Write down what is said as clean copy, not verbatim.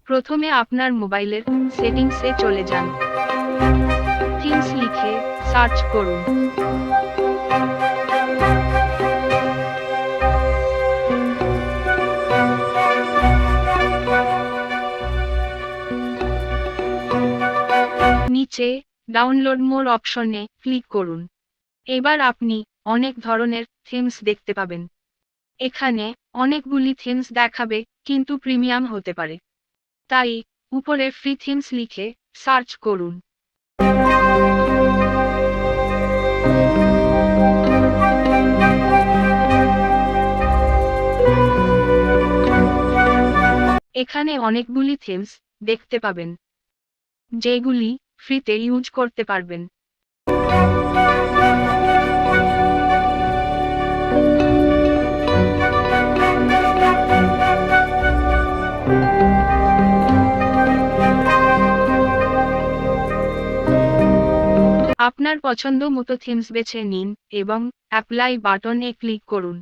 প্রথমে আপনার মোবাইলের সেটিংসে চলে যান। থিমস লিখে সার্চ করুন। নিচে ডাউনলোড মোর অপশনে ক্লিক করুন। এবার আপনি অনেক ধরনের থিমস দেখতে পাবেন। এখানে অনেকগুলি থিমস দেখাবে, কিন্তু প্রিমিয়াম হতে পারে। তাই উপরে ফ্রি থিমস লিখে সার্চ করুন। এখানে অনেকগুলি থিমস দেখতে পাবেন, যেগুলি ফ্রিতে ইউজ করতে পারবেন। আপনার পছন্দ মতো থিমস বেছে নিন এবং অ্যাপ্লাই বাটনে ক্লিক করুন।